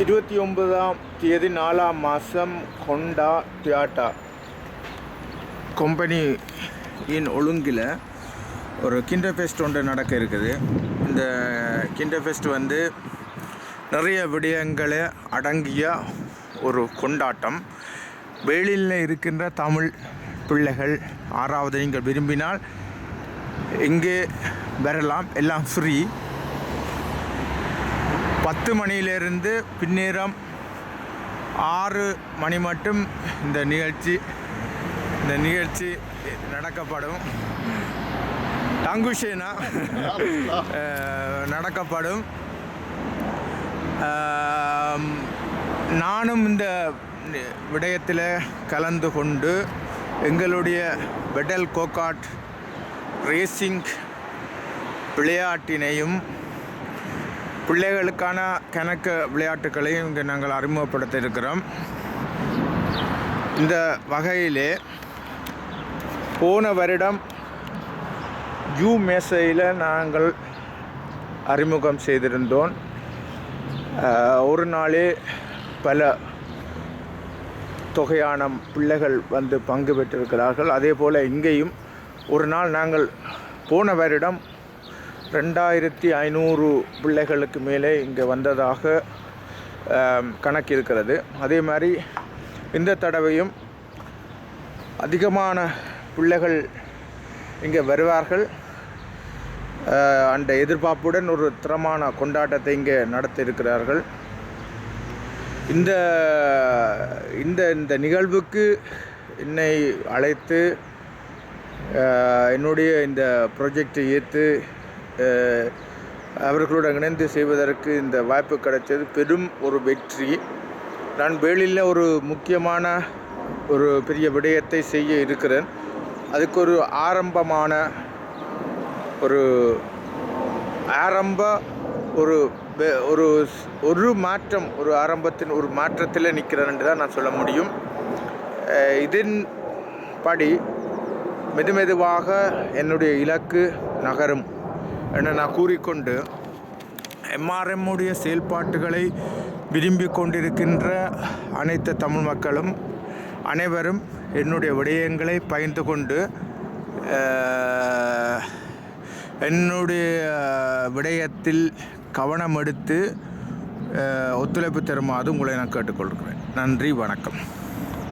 29ஆம் தேதி 4ஆம் மாதம் ஹோண்டா டொயோட்டா கம்பெனியின் ஒழுங்கில் ஒரு கிண்டர் ஃபெஸ்ட் ஒன்று நடக்க இருக்குது. இந்த கிண்டர் ஃபெஸ்ட் நிறைய விடயங்களை அடங்கிய ஒரு கொண்டாட்டம். வெளியில் இருக்கின்ற தமிழ் பிள்ளைகள் 6வது நீங்கள் விரும்பினால் இங்கே வரலாம். எல்லாம் ஃப்ரீ. 10 மணியிலிருந்து பின்னேரம் 6 மணி மட்டும் இந்த நிகழ்ச்சி நடக்கப்படும். டங்குஷேனா நடக்கப்படும். நானும் இந்த விடயத்தில் கலந்து கொண்டு எங்களுடைய பெடல் கோகார்ட் ரேசிங் விளையாட்டினையும் பிள்ளைகளுக்கான கணக்க விளையாட்டுகளையும் இங்கே நாங்கள் அறிமுகப்படுத்த இருக்கிறோம். இந்த வகையிலே போன வருடம் மேசையில் நாங்கள் அறிமுகம் செய்திருந்தோம். ஒரு நாளே பல தொகையான பிள்ளைகள் பங்கு பெற்றிருக்கிறார்கள். அதே போல் இங்கேயும் ஒரு நாள் நாங்கள் போன வருடம் 2500 பிள்ளைகளுக்கு மேலே இங்கே வந்ததாக கணக்கு இருக்கிறது. அதே மாதிரி இந்த தடவையும் அதிகமான பிள்ளைகள் இங்கே வருவார்கள். அந்த எதிர்பார்ப்புடன் ஒரு தரமான கொண்டாட்டத்தை இங்கே நடத்த இருக்கிறார்கள். இந்த இந்த நிகழ்வுக்கு என்னை அழைத்து என்னுடைய இந்த ப்ராஜெக்டை ஏற்று அவர்களுடன் இணைந்து செய்வதற்கு இந்த வாய்ப்பு கிடைத்தது பெரும் ஒரு வெற்றி. நான் வேளையில் ஒரு முக்கியமான ஒரு பெரிய விடயத்தை செய்ய இருக்கிறேன். அதுக்கு ஒரு ஆரம்பமான ஒரு மாற்றம், ஒரு ஆரம்பத்தின் ஒரு மாற்றத்தில் நிற்கிறேன் என்று தான் நான் சொல்ல முடியும். இதன்படி மெதுமெதுவாக என்னுடைய இலக்கு நகரும் என நான் கூறிக்கொண்டு எம்ஆர்எம்முடைய செயல்பாட்டுகளை விரும்பி கொண்டிருக்கின்ற அனைத்து தமிழ் மக்களும் அனைவரும் என்னுடைய விடயங்களை பகிர்ந்து கொண்டு என்னுடைய விடயத்தில் கவனம் எடுத்து ஒத்துழைப்பு தருமாறு உங்களை நான் கேட்டுக்கொள்கிறேன். நன்றி, வணக்கம்.